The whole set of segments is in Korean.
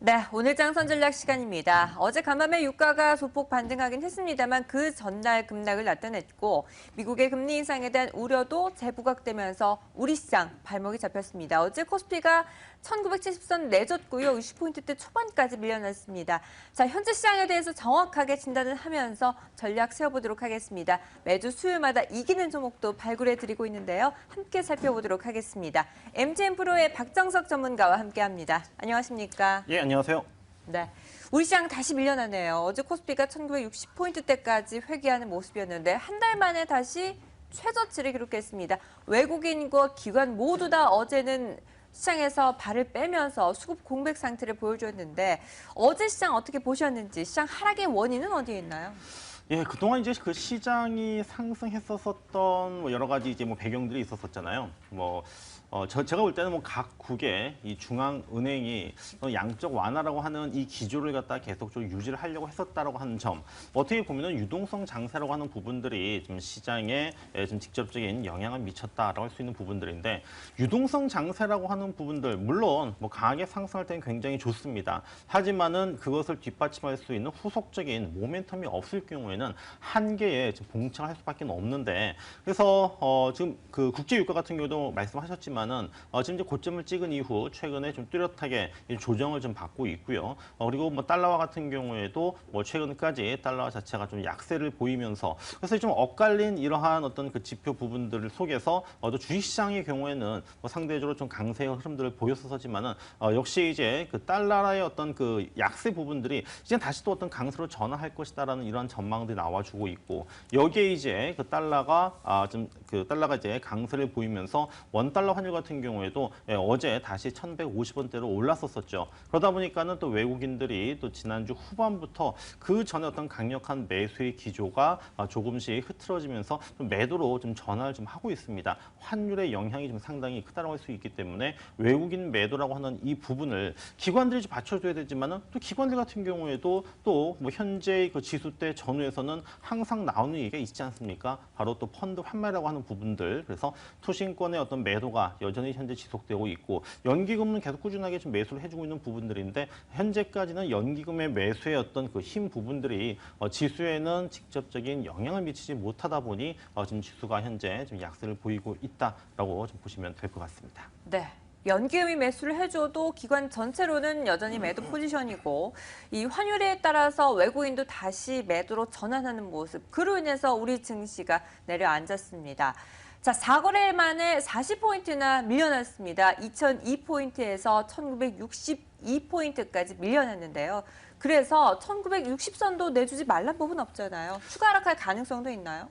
네, 오늘 장선 전략 시간입니다. 어제 간밤에 유가가 소폭 반등하긴 했습니다만 그 전날 급락을 나타냈고 미국의 금리 인상에 대한 우려도 재부각되면서 우리 시장 발목이 잡혔습니다. 어제 코스피가 1970선 내줬고요. 20포인트대 초반까지 밀려났습니다. 자, 현재 시장에 대해서 정확하게 진단을 하면서 전략 세워보도록 하겠습니다. 매주 수요일마다 이기는 종목도 발굴해드리고 있는데요. 함께 살펴보도록 하겠습니다. MGM 프로의 박정석 전문가와 함께합니다. 안녕하십니까? 예, 안녕하세요. 네, 우리 시장 다시 밀려나네요. 어제 코스피가 1960포인트대까지 회귀하는 모습이었는데 한 달 만에 다시 최저치를 기록했습니다. 외국인과 기관 모두 다 어제는 시장에서 발을 빼면서 수급 공백 상태를 보여줬는데 어제 시장 어떻게 보셨는지, 시장 하락의 원인은 어디에 있나요? 예, 그동안 이제 그 시장이 상승했었던 여러 가지 이제 배경들이 있었잖아요. 제가 볼 때는 각 국의 이 중앙은행이 양적 완화라고 하는 이 기조를 갖다 계속적으로 유지를 하려고 했었다라고 하는 점, 어떻게 보면은 유동성 장세라고 하는 부분들이 좀 시장에 좀 직접적인 영향을 미쳤다라고 할 수 있는 부분들인데, 유동성 장세라고 하는 부분들 물론 강하게 상승할 때는 굉장히 좋습니다. 하지만은 그것을 뒷받침할 수 있는 후속적인 모멘텀이 없을 경우에는 한계에 봉착할 수밖에 없는데, 그래서 지금 그 국제 유가 같은 경우도 말씀하셨지만. 지금 이제 고점을 찍은 이후 최근에 좀 뚜렷하게 조정을 좀 받고 있고요. 그리고 달러화 같은 경우에도 최근까지 달러화 자체가 좀 약세를 보이면서, 그래서 좀 엇갈린 이러한 어떤 그 지표 부분들 속에서 또 주식시장의 경우에는 상대적으로 좀 강세의 흐름들을 보였었지만은 역시 이제 그 달러의 어떤 그 약세 부분들이 이제 다시 또 어떤 강세로 전환할 것이다라는 이러한 전망들이 나와주고 있고, 여기에 이제 그 달러가 달러가 이제 강세를 보이면서 원달러 환율 같은 경우에도 어제 다시 1,150원대로 올랐었죠. 그러다 보니까는 또 외국인들이 또 지난주 후반부터 그 전에 어떤 강력한 매수의 기조가 조금씩 흐트러지면서 좀 매도로 좀 전환을 좀 하고 있습니다. 환율의 영향이 좀 상당히 크다고 할 수 있기 때문에 외국인 매도라고 하는 이 부분을 기관들이 좀 받쳐줘야 되지만은 또 기관들 같은 경우에도 또 현재 그 지수대 전후에서는 항상 나오는 얘기가 있지 않습니까? 바로 또 펀드 환매라고 하는 부분들. 그래서 투신권의 어떤 매도가 여전히 현재 지속되고 있고, 연기금은 계속 꾸준하게 좀 매수를 해주고 있는 부분들인데, 현재까지는 연기금의 매수의 어떤 그 힘 부분들이 지수에는 직접적인 영향을 미치지 못하다 보니 지금 지수가 현재 좀 약세를 보이고 있다라고 좀 보시면 될 것 같습니다. 네. 연기금이 매수를 해줘도 기관 전체로는 여전히 매도 포지션이고, 이 환율에 따라서 외국인도 다시 매도로 전환하는 모습, 그로 인해서 우리 증시가 내려앉았습니다. 자, 4거래일 만에 40포인트나 밀려났습니다. 2002포인트에서 1962포인트까지 밀려났는데요. 그래서 1960선도 내주지 말란 법은 없잖아요. 추가 하락할 가능성도 있나요?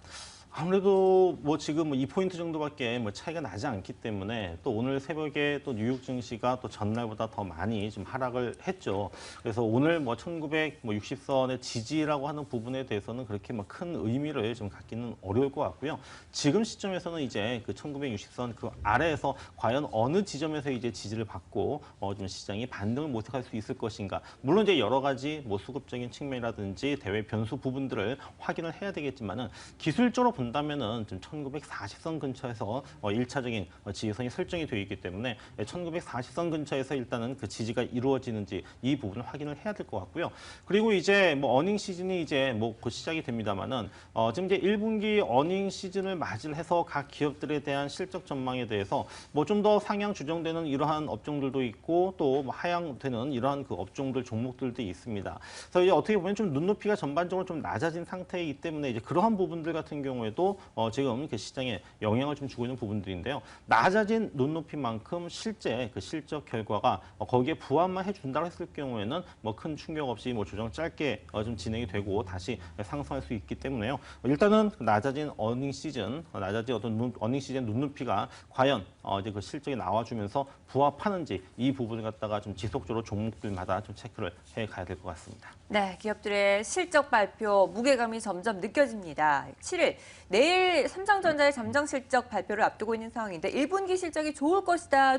아무래도 지금 2포인트 정도밖에 차이가 나지 않기 때문에, 또 오늘 새벽에 또 뉴욕 증시가 또 전날보다 더 많이 좀 하락을 했죠. 그래서 오늘 1960선의 지지라고 하는 부분에 대해서는 그렇게 큰 의미를 좀 갖기는 어려울 것 같고요. 지금 시점에서는 이제 그 1960선 그 아래에서 과연 어느 지점에서 이제 지지를 받고 좀 시장이 반등을 모색할 수 있을 것인가. 물론 이제 여러 가지 수급적인 측면이라든지 대외 변수 부분들을 확인을 해야 되겠지만은, 기술적으로 본다면은 지금 1940선 근처에서 1차적인 지지선이 설정이 되어 있기 때문에 1940선 근처에서 일단은 그 지지가 이루어지는지 이 부분을 확인을 해야 될 것 같고요. 그리고 이제 어닝 시즌이 이제 곧 시작이 됩니다만은 지금 이제 1분기 어닝 시즌을 맞이를 해서 각 기업들에 대한 실적 전망에 대해서 좀 더 상향 주정되는 이러한 업종들도 있고, 또 하향되는 이러한 그 업종들 종목들도 있습니다. 그래서 이제 어떻게 보면 좀 눈높이가 전반적으로 좀 낮아진 상태이기 때문에 이제 그러한 부분들 같은 경우에 도 지금 그 시장에 영향을 좀 주고 있는 부분들인데요. 낮아진 눈높이만큼 실제 그 실적 결과가 거기에 부합만 해준다고 했을 경우에는 큰 충격 없이 조정 짧게 좀 진행이 되고 다시 상승할 수 있기 때문에요. 일단은 낮아진 어닝 시즌, 낮아진 어떤 어닝 시즌 눈높이가 과연 이제 그 실적이 나와주면서 부합하는지, 이 부분을 갖다가 좀 지속적으로 종목들마다 좀 체크를 해 가야 될 것 같습니다. 네, 기업들의 실적 발표 무게감이 점점 느껴집니다. 7일 내일 삼성전자의 잠정 실적 발표를 앞두고 있는 상황인데 1분기 실적이 좋을 것이다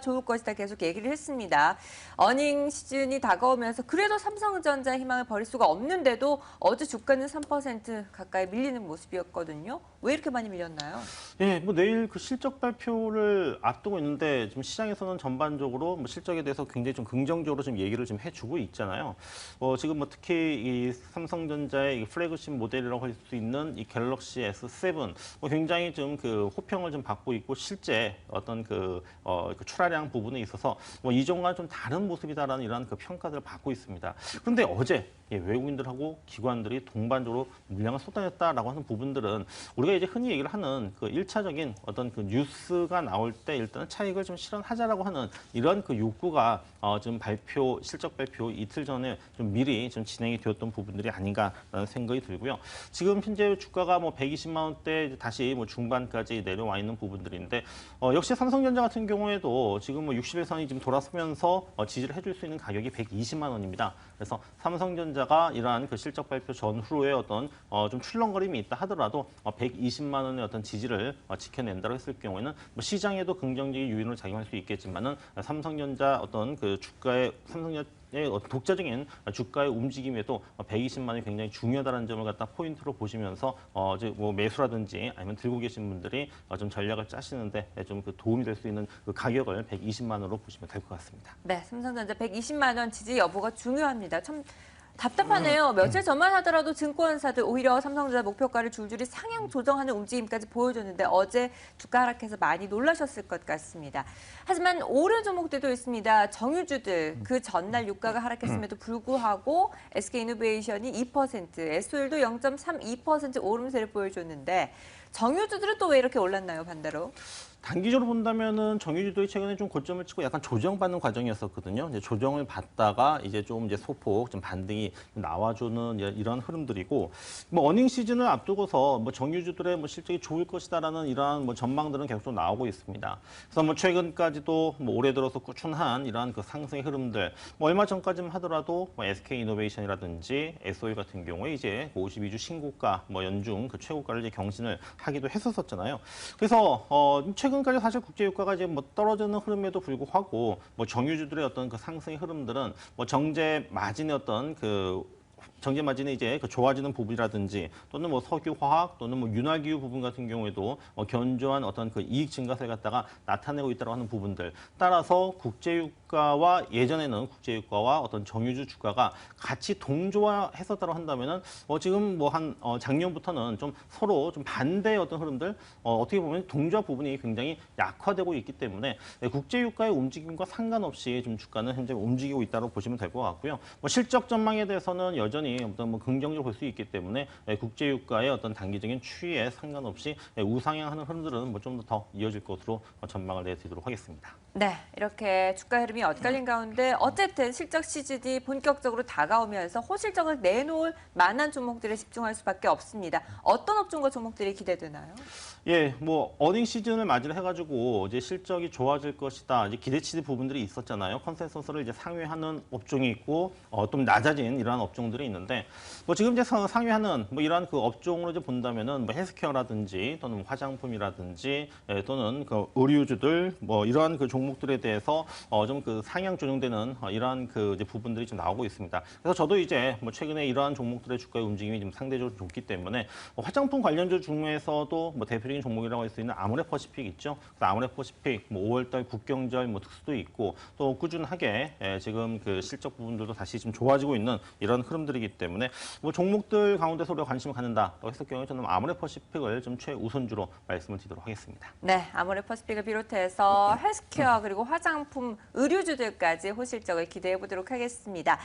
계속 얘기를 했습니다. 어닝 시즌이 다가오면서 그래도 삼성전자의 희망을 버릴 수가 없는데도 어제 주가는 3% 가까이 밀리는 모습이었거든요. 왜 이렇게 많이 밀렸나요? 예, 뭐 내일 그 실적 발표를 앞두고 있는데 지금 시장에서는 전반적으로 뭐 실적에 대해서 굉장히 좀 긍정적으로 좀 얘기를 좀 해주고 있잖아요. 지금 뭐 특히 이 삼성전자의 이 플래그십 모델이라고 할 수 있는 이 갤럭시 S7 뭐 굉장히 좀 그 호평을 좀 받고 있고 실제 어떤 그 출하량 부분에 있어서 뭐 이전과 좀 다른 모습이다라는 이런 그 평가들을 받고 있습니다. 그런데 어제 외국인들하고 기관들이 동반적으로 물량을 쏟아냈다라고 하는 부분들은 우리가 이제 흔히 얘기를 하는 그 1차적인 어떤 그 뉴스가 나올 때 일단은 차익을 좀 실현하자라고 하는 이런 그 욕구가 좀 실적 발표 이틀 전에 좀 미리 좀 진행이 되었던 부분들이 아닌가라는 생각이 들고요. 지금 현재 주가가 뭐 120만 원대 다시 뭐 중반까지 내려와 있는 부분들인데 역시 삼성전자 같은 경우에도 지금 뭐 60일선이 지금 돌아서면서 지지를 해줄 수 있는 가격이 120만 원입니다. 그래서 삼성전자가 이러한 그 실적 발표 전후에 어떤 좀 출렁거림이 있다 하더라도 120만 원의 어떤 지지를 지켜낸다고 했을 경우에는 뭐 시장에도 긍정적인 요인을 작용할 수 있겠지만은 삼성전자 어떤 그 삼성전자의 독자적인 주가의 움직임에도 120만 원이 굉장히 중요하다는 점을 갖다 포인트로 보시면서 이제 뭐 매수라든지 아니면 들고 계신 분들이 좀 전략을 짜시는데 좀 그 도움이 될 수 있는 그 가격을 120만 원으로 보시면 될 것 같습니다. 네, 삼성전자 120만 원 지지 여부가 중요합니다. 참 답답하네요. 며칠 전만 하더라도 증권사들 오히려 삼성전자 목표가를 줄줄이 상향 조정하는 움직임까지 보여줬는데 어제 주가 하락해서 많이 놀라셨을 것 같습니다. 하지만 오른 종목들도 있습니다. 정유주들 그 전날 유가가 하락했음에도 불구하고 SK이노베이션이 2%, SO일도 0.32% 오름세를 보여줬는데 정유주들은 또 왜 이렇게 올랐나요, 반대로? 단기적으로 본다면은 정유주들이 최근에 좀 고점을 찍고 약간 조정받는 과정이었었거든요. 이제 조정을 받다가 이제 소폭 좀 반등이 나와주는 이런 흐름들이고, 뭐 어닝 시즌을 앞두고서 뭐 정유주들의 뭐 실적이 좋을 것이다라는 이러한 뭐 전망들은 계속 나오고 있습니다. 그래서 뭐 최근까지도 뭐 올해 들어서 꾸준한 이러한 그 상승의 흐름들, 뭐 얼마 전까지만 하더라도 뭐 SK이노베이션이라든지 SO일 같은 경우에 이제 52주 신고가, 뭐 연중 그 최고가를 이제 경신을 하기도 했었잖아요. 그래서 최근까지 사실 국제 유가가 이제 뭐 떨어지는 흐름에도 불구하고 뭐 정유주들의 어떤 그 상승의 흐름들은 뭐 정제 마진의 어떤 정제 마진이 이제 그 좋아지는 부분이라든지 또는 뭐 석유 화학 또는 뭐 윤활기유 부분 같은 경우에도 견조한 어떤 그 이익 증가세를 갖다가 나타내고 있다고 하는 부분들 따라서 국제유가와 예전에는 국제유가와 어떤 정유주 주가가 같이 동조화했었다고 한다면은 지금 뭐 한 작년부터는 좀 서로 좀 반대의 어떤 흐름들 어떻게 보면 동조화 부분이 굉장히 약화되고 있기 때문에 국제유가의 움직임과 상관없이 좀 주가는 현재 움직이고 있다고 보시면 될 것 같고요. 뭐 실적 전망에 대해서는 여전히 어떤 뭐 긍정적으로 볼 수 있기 때문에 국제유가의 어떤 단기적인 추이에 상관없이 우상향하는 흐름들은 뭐 좀 더 이어질 것으로 전망을 내드리도록 하겠습니다. 네, 이렇게 주가 흐름이 엇갈린 가운데 어쨌든 실적 시즌이 본격적으로 다가오면서 호실적을 내놓을 만한 종목들에 집중할 수밖에 없습니다. 어떤 업종과 종목들이 기대되나요? 예, 뭐 어닝 시즌을 맞이를 해가지고 이제 실적이 좋아질 것이다. 이제 기대치의 부분들이 있었잖아요. 컨센서스를 이제 상회하는 업종이 있고 좀 낮아진 이러한 업종들이 있는데 뭐 지금 이제 상회하는 뭐 이러한 그 업종으로 이제 본다면은 뭐 헬스케어라든지 또는 뭐 화장품이라든지 또는 그 의류주들 뭐 이러한 그 종목들에 대해서 좀 그 상향 조정되는 이러한 그 이제 부분들이 좀 나오고 있습니다. 그래서 저도 이제 뭐 최근에 이러한 종목들의 주가의 움직임이 좀 상대적으로 좋기 때문에 화장품 관련주 중에서도 뭐 대표적인 종목이라고 할 수 있는 아모레퍼시픽 있죠. 그래서 아모레퍼시픽 뭐 5월달 국경절 뭐 특수도 있고 또 꾸준하게 지금 그 실적 부분들도 다시 좀 좋아지고 있는 이런 흐름들이기 때문에 뭐 종목들 가운데서 우리가 관심을 갖는다고 했을 경우에 저는 아모레퍼시픽을 좀 최우선주로 말씀을 드리도록 하겠습니다. 네, 아모레퍼시픽을 비롯해서 헬스케어 그리고 화장품, 의류주들까지 호실적을 기대해 보도록 하겠습니다.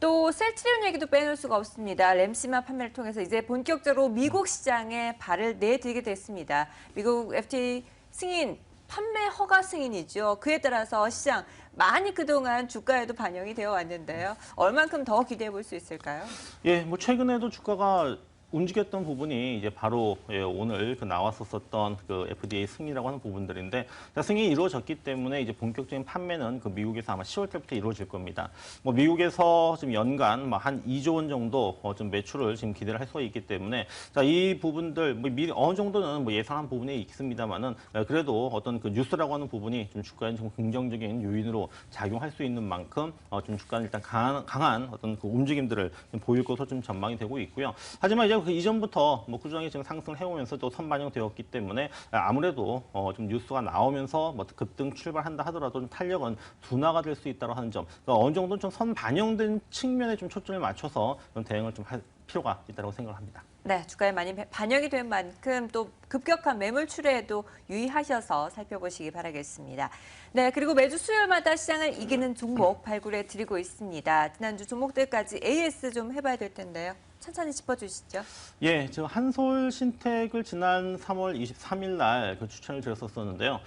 또 셀트리온 얘기도 빼놓을 수가 없습니다. 램시마 판매를 통해서 이제 본격적으로 미국 시장에 발을 내디게 됐습니다. 미국 FTA 승인, 판매 허가 승인이죠. 그에 따라서 시장 많이 그동안 주가에도 반영이 되어 왔는데요. 얼만큼 더 기대해 볼 수 있을까요? 예, 뭐 최근에도 주가가 움직였던 부분이 이제 바로 오늘 그 나왔었던 그 FDA 승인이라고 하는 부분들인데 승인이 이루어졌기 때문에 이제 본격적인 판매는 그 미국에서 아마 10월 달부터 이루어질 겁니다. 뭐 미국에서 지금 연간 한 2조 원 정도 좀 매출을 지금 기대를 할 수가 있기 때문에 자, 이 부분들 뭐 미리 어느 정도는 뭐 예상한 부분이 있습니다만은 그래도 어떤 그 뉴스라고 하는 부분이 좀 주가에 좀 긍정적인 요인으로 작용할 수 있는 만큼 좀 주가는 일단 강한 어떤 그 움직임들을 좀 보일 것으로 좀 전망이 되고 있고요. 하지만 이제 그 이전부터 뭐 꾸준하게 지금 상승을 해오면서 또 선반영되었기 때문에 아무래도 좀 뉴스가 나오면서 뭐 급등 출발한다 하더라도 좀 탄력은 둔화가 될 수 있다고 하는 점, 그러니까 어느 정도는 좀 선반영된 측면에 좀 초점을 맞춰서 좀 대응을 좀 할 필요가 있다고 생각을 합니다. 네, 주가에 많이 반영이 된 만큼 또 급격한 매물 출회에도 유의하셔서 살펴보시기 바라겠습니다. 네, 그리고 매주 수요일마다 시장을 이기는 종목 발굴해 드리고 있습니다. 지난주 종목들까지 AS 좀 해봐야 될 텐데요. 천천히 짚어주시죠. 예, 저 한솔신텍을 지난 3월 23일 날 그 추천을 드렸었는데요.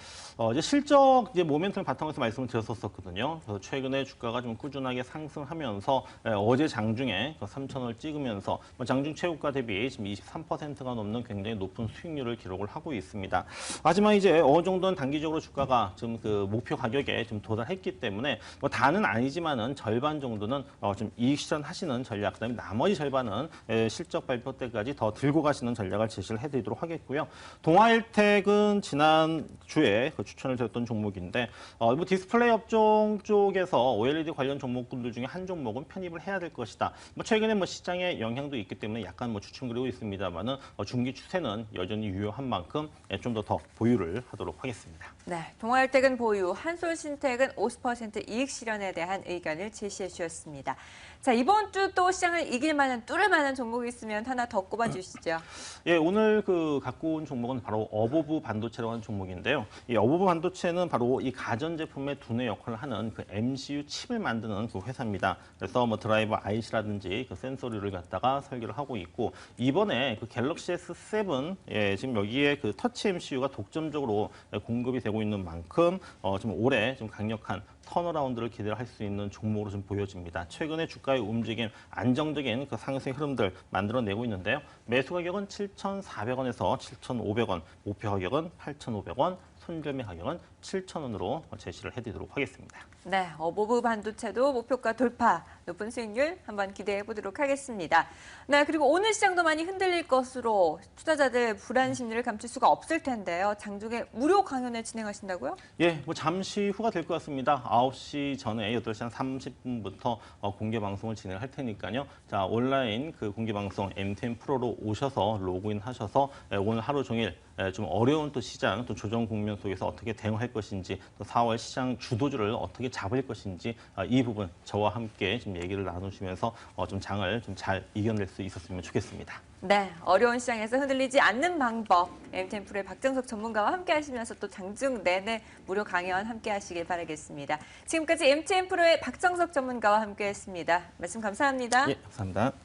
이제 실적 이제 모멘텀을 바탕으로 해서 말씀을 드렸었거든요. 그래서 최근에 주가가 좀 꾸준하게 상승하면서 어제 장중에 3,000원을 찍으면서 장중 최고가 대비 지금 23%가 넘는 굉장히 높은 수익률을 기록을 하고 있습니다. 하지만 이제 어느 정도는 단기적으로 주가가 좀 그 목표 가격에 좀 도달했기 때문에 뭐 다는 아니지만은 절반 정도는 좀 이익 실현하시는 전략, 그다음에 나머지 절반은 실적 발표 때까지 더 들고 가시는 전략을 제시를 해드리도록 하겠고요. 동아일텍은 지난 주에 그 추천을 드렸던 종목인데 뭐 디스플레이 업종 쪽에서 OLED 관련 종목군들 중에 한 종목은 편입을 해야 될 것이다. 뭐 최근에 뭐 시장에 영향도 있기 때문에 약간 뭐 추천그리고 있습니다만은 중기 추세는 여전히 유효한 만큼 좀 더 보유를 하도록 하겠습니다. 네, 동아일텍은 보유, 한솔신텍은 50% 이익 실현에 대한 의견을 제시해 주셨습니다. 자, 이번 주 또 시장을 이길 만한, 뚫을 만한 종목이 있으면 하나 더 꼽아주시죠. 예, 오늘 그 갖고 온 종목은 바로 어보브 반도체라고 하는 종목인데요. 이 어보브 반도체는 바로 이 가전제품의 두뇌 역할을 하는 그 MCU 칩을 만드는 그 회사입니다. 그래서 뭐 드라이버 IC라든지 그 센서류를 갖다가 설계를 하고 있고, 이번에 그 갤럭시 S7, 예, 지금 여기에 그 터치 MCU가 독점적으로 공급이 되고 있는 만큼 좀 올해 좀 강력한 턴어라운드를 기대할 수 있는 종목으로 좀 보여집니다. 최근에 주가의 움직임, 안정적인 그 상승 흐름들 만들어내고 있는데요. 매수 가격은 7,400원에서 7,500원, 목표 가격은 8,500원, 손절매 가격은 7,000원으로 제시를 해드리도록 하겠습니다. 네, 어보브 반도체도 목표가 돌파, 높은 수익률 한번 기대해 보도록 하겠습니다. 네, 그리고 오늘 시장도 많이 흔들릴 것으로 투자자들 불안 심리를 감출 수가 없을 텐데요. 장중에 무료 강연을 진행하신다고요? 예, 뭐 잠시 후가 될 것 같습니다. 9시 전에 8시 한 30분부터 공개 방송을 진행할 테니까요. 자, 온라인 그 공개 방송 MTN 프로로 오셔서 로그인 하셔서 오늘 하루 종일 좀 어려운 또 시장, 또 조정 국면 속에서 어떻게 대응할 것인지, 또 4월 시장 주도주를 어떻게 잡을 것인지 이 부분 저와 함께 좀 얘기를 나누시면서 좀 장을 좀 잘 이겨낼 수 있었으면 좋겠습니다. 네, 어려운 시장에서 흔들리지 않는 방법, MTN 프로의 박정석 전문가와 함께 하시면서 또 장중 내내 무료 강연 함께 하시길 바라겠습니다. 지금까지 MTN 프로의 박정석 전문가와 함께 했습니다. 말씀 감사합니다. 예, 감사합니다.